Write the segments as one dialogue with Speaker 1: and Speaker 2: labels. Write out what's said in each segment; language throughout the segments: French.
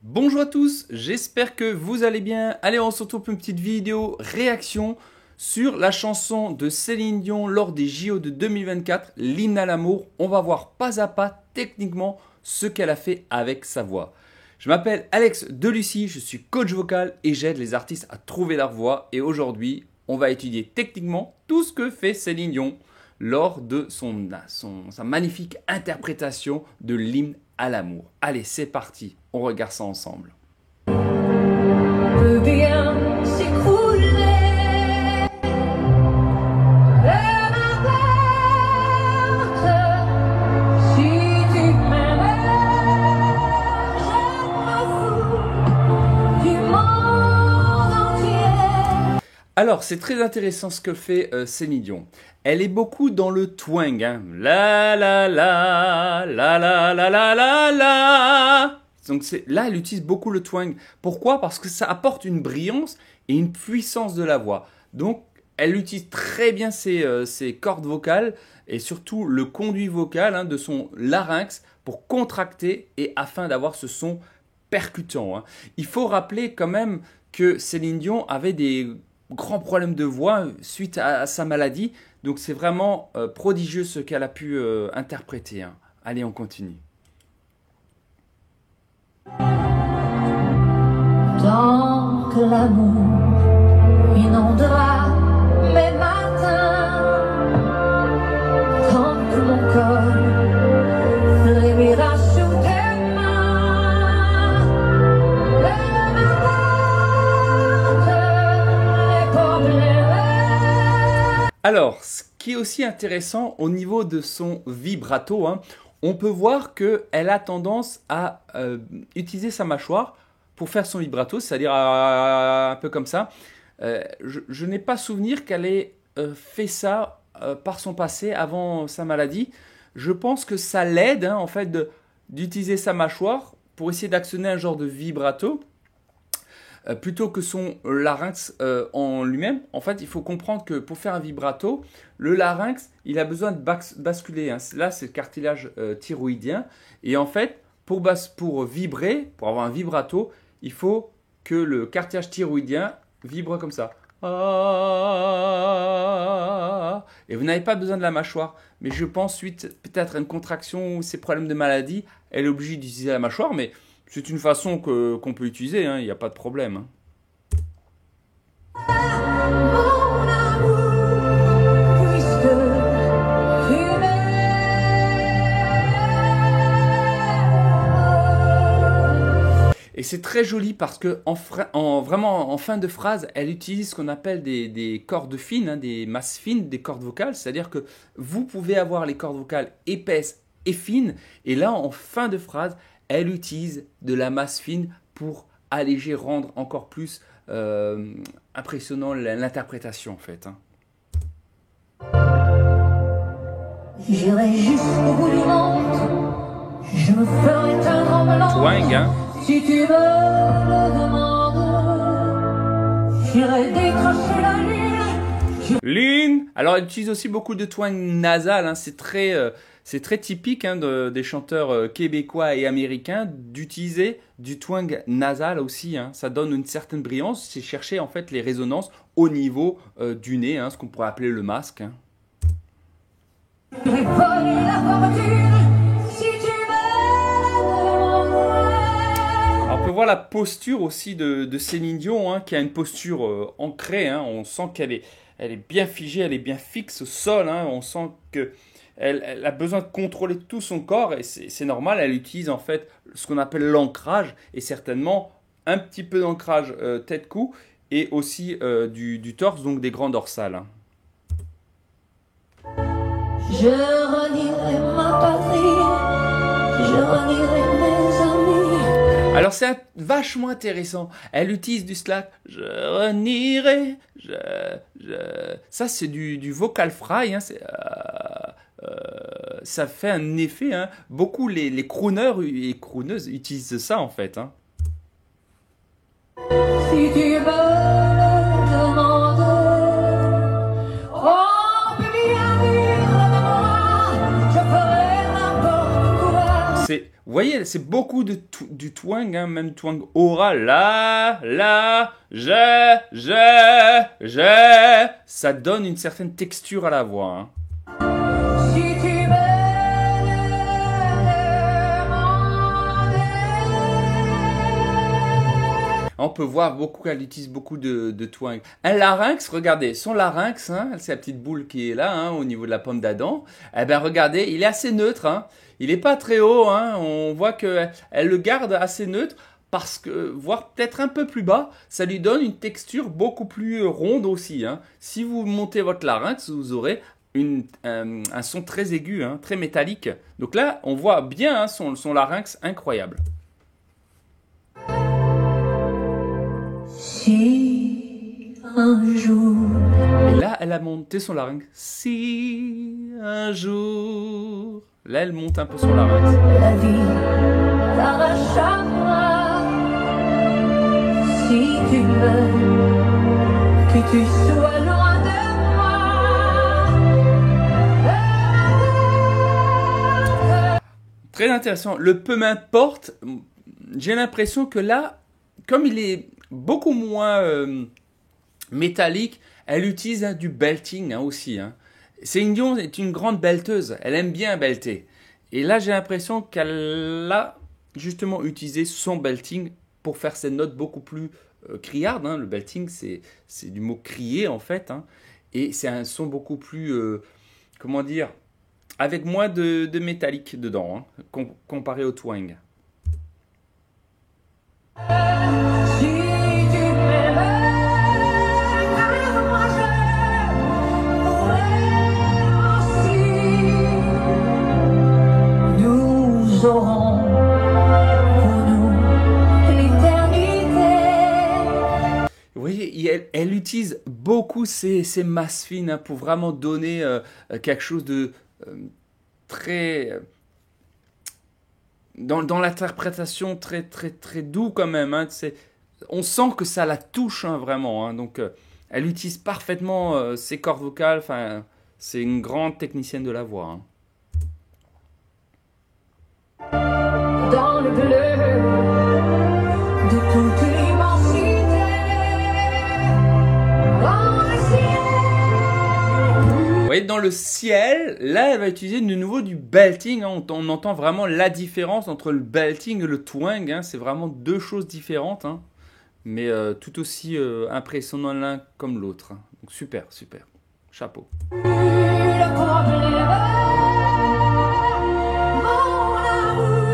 Speaker 1: Bonjour à tous, j'espère que vous allez bien. Allez, on se retrouve pour une petite vidéo réaction sur la chanson de Céline Dion lors des JO de 2024, l'hymne à l'amour. On va voir pas à pas techniquement ce qu'elle a fait avec sa voix. Je m'appelle Alex Delucy, je suis coach vocal et j'aide les artistes à trouver leur voix. Et aujourd'hui, on va étudier techniquement tout ce que fait Céline Dion lors de sa magnifique interprétation de l'hymne à l'amour. Allez, c'est parti, on regarde ça ensemble.
Speaker 2: Peut bien s'écrouler et m'apporte si tu m'aimes, je m'en fous du monde entier.
Speaker 1: Alors, c'est très intéressant ce que fait Céline Dion. Elle est beaucoup dans le twang, hein. La la la, la la la la la la. Donc là, elle utilise beaucoup le twang. Pourquoi? Parce que ça apporte une brillance et une puissance de la voix. Donc, elle utilise très bien ses cordes vocales et surtout le conduit vocal de son larynx pour contracter et afin d'avoir ce son percutant, hein. Il faut rappeler quand même que Céline Dion avait des grands problèmes de voix suite à sa maladie. Donc c'est vraiment prodigieux ce qu'elle a pu interpréter, hein. Allez, on continue.
Speaker 2: Tant que l'amour inondera mes matins, tant que mon corps frémira sous tes mains, et m'apporte les problèmes.
Speaker 1: Alors, ce qui est aussi intéressant au niveau de son vibrato, hein, on peut voir qu'elle a tendance à utiliser sa mâchoire pour faire son vibrato, c'est-à-dire un peu comme ça. Je n'ai pas souvenir qu'elle ait fait ça par son passé, avant sa maladie. Je pense que ça l'aide, hein, en fait, d'utiliser sa mâchoire pour essayer d'actionner un genre de vibrato. Plutôt que son larynx en lui-même. En fait, il faut comprendre que pour faire un vibrato, le larynx, il a besoin de basculer, hein. Là, c'est le cartilage thyroïdien. Et en fait, pour vibrer, pour avoir un vibrato, il faut que le cartilage thyroïdien vibre comme ça. Et vous n'avez pas besoin de la mâchoire. Mais je pense, suite peut-être à une contraction ou ses problèmes de maladie, elle est obligée d'utiliser la mâchoire. Mais c'est une façon qu'on peut utiliser, hein, il n'y a pas de problème, hein.
Speaker 2: Mon amour, puisque tu m'aimes.
Speaker 1: Et c'est très joli parce que vraiment en fin de phrase, elle utilise ce qu'on appelle des cordes fines, hein, des masses fines, des cordes vocales. C'est-à-dire que vous pouvez avoir les cordes vocales épaisses et fines. Et là, en fin de phrase, elle utilise de la masse fine pour alléger, rendre encore plus impressionnant l'interprétation en fait, hein.
Speaker 2: J'irai jusqu'au bout du monde, je me ferai un tremblant.
Speaker 1: Twang, hein.
Speaker 2: Si tu me le demandes, j'irai décrocher la lune.
Speaker 1: Lune. Alors, elle utilise aussi beaucoup de twang nasal, hein. C'est très typique, hein, des chanteurs québécois et américains d'utiliser du twang nasal aussi, hein. Ça donne une certaine brillance. C'est chercher en fait les résonances au niveau du nez, hein, ce qu'on pourrait appeler le masque, hein.
Speaker 2: J'irai voler la fortune, si tu me le demandes.
Speaker 1: Alors, on peut voir la posture aussi de Céline Dion, hein, qui a une posture ancrée, hein. On sent qu'elle est bien figée, elle est bien fixe au sol, hein. On sent qu'elle a besoin de contrôler tout son corps et c'est normal. Elle utilise en fait ce qu'on appelle l'ancrage et certainement un petit peu d'ancrage tête-cou et aussi du torse, donc des grands dorsales, hein.
Speaker 2: Je renierai ma patrie, je renierai mes amis.
Speaker 1: Alors c'est vachement intéressant. Elle utilise du slack. Je renierai. Ça c'est du vocal fry, hein. Ça fait un effet, hein. Beaucoup les crooners et crooneuses utilisent ça en fait, hein.
Speaker 2: Si tu me le demandes, oh, bien dire moi, je ferai n'importe quoi.
Speaker 1: Vous voyez, c'est beaucoup du twang, hein, même twang oral. Je. Ça donne une certaine texture à la voix. Hein.
Speaker 2: Si tu me
Speaker 1: On peut voir beaucoup qu'elle utilise beaucoup de twang. Un larynx, regardez, son larynx, hein, c'est la petite boule qui est là, hein, au niveau de la pomme d'Adam. Eh bien, regardez, il est assez neutre. Hein. Il n'est pas très haut. Hein. On voit qu'elle le garde assez neutre parce que, voire peut-être un peu plus bas, ça lui donne une texture beaucoup plus ronde aussi. Hein. Si vous montez votre larynx, vous aurez un son très aigu, hein, très métallique. Donc là, on voit bien hein, son larynx incroyable.
Speaker 2: Si un jour
Speaker 1: Et là, elle a monté son larynx. Si un jour. Là, elle monte un peu son larynx.
Speaker 2: la vie t'arrachera, si tu veux que tu sois loin de moi.
Speaker 1: Très intéressant. Le peu m'importe, j'ai l'impression que là, comme il est beaucoup moins métallique, elle utilise hein, du belting hein, aussi. Hein. Céline Dion est une grande belteuse, elle aime bien belter. Et là, j'ai l'impression qu'elle a justement utilisé son belting pour faire ses notes beaucoup plus criardes. Hein. Le belting, c'est du mot crier en fait. Hein. Et c'est un son beaucoup plus, comment dire, avec moins de métallique dedans, hein, comparé au twang.
Speaker 2: Si tu m'aimes, moi je pourrais aussi. Nous aurons pour nous l'éternité.
Speaker 1: Vous voyez, elle utilise beaucoup ces masses fines hein, pour vraiment donner quelque chose de très... Dans l'interprétation très doux quand même. Hein, on sent que ça la touche hein, vraiment. Hein, donc elle utilise parfaitement ses cordes vocales. Enfin, c'est une grande technicienne de la voix. Hein.
Speaker 2: Dans le bleu de toute l'immensité, dans le ciel.
Speaker 1: Vous voyez, dans le ciel, là, elle va utiliser de nouveau du belting. Hein. On entend vraiment la différence entre le belting et le twang. Hein. C'est vraiment deux choses différentes, hein. Mais tout aussi impressionnant l'un comme l'autre. Hein. Donc super. Chapeau.
Speaker 2: Le problème, mon amour,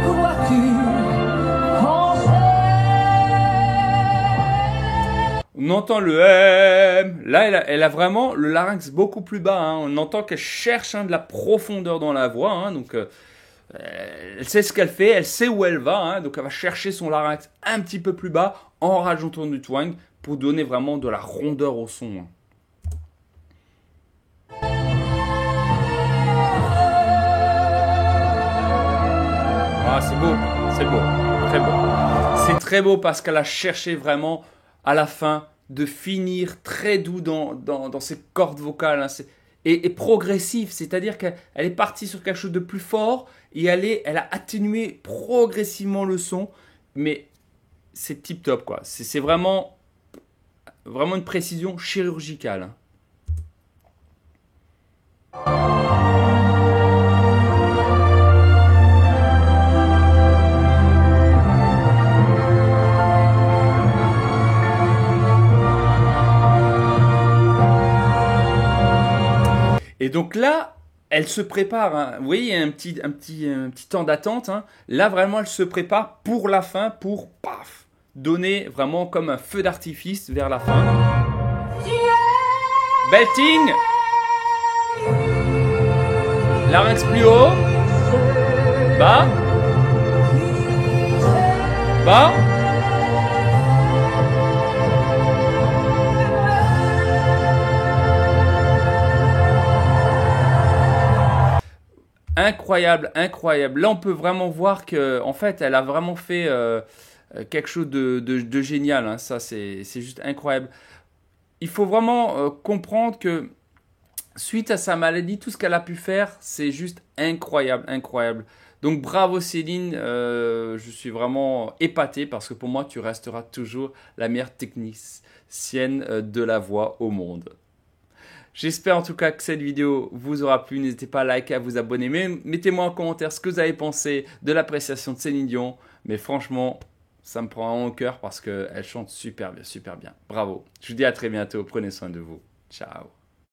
Speaker 2: crois-tu qu'on sait?
Speaker 1: On entend le M. Là, elle a vraiment le larynx beaucoup plus bas. Hein. On entend qu'elle cherche hein, de la profondeur dans la voix. Hein. Donc, elle sait ce qu'elle fait, elle sait où elle va. Hein. Donc, elle va chercher son larynx un petit peu plus bas en rajoutant du twang pour donner vraiment de la rondeur au son. Hein. Ah, c'est beau, très beau. C'est très beau parce qu'elle a cherché vraiment à la fin de finir très doux dans ses cordes vocales hein, et progressif, c'est-à-dire qu'elle est partie sur quelque chose de plus fort et elle a atténué progressivement le son, mais c'est tip top quoi. C'est vraiment une précision chirurgicale. Hein. Et donc là, elle se prépare. Hein. Vous voyez, il y a un petit temps d'attente. Hein. Là, vraiment, elle se prépare pour la fin, pour paf, donner vraiment comme un feu d'artifice vers la fin. Belting. Larynx plus haut. Bas. Bas. Incroyable. Là, on peut vraiment voir que, en fait, elle a vraiment fait quelque chose de génial. Hein. Ça, c'est juste incroyable. Il faut vraiment comprendre que suite à sa maladie, tout ce qu'elle a pu faire, c'est juste incroyable. Donc bravo Céline, je suis vraiment épaté parce que pour moi tu resteras toujours la meilleure technicienne de la voix au monde. J'espère en tout cas que cette vidéo vous aura plu. N'hésitez pas à liker, à vous abonner. Mettez-moi en commentaire ce que vous avez pensé de l'appréciation de Céline Dion. Mais franchement, ça me prend vraiment au cœur parce qu'elle chante super bien, super bien. Bravo. Je vous dis à très bientôt. Prenez soin de vous. Ciao.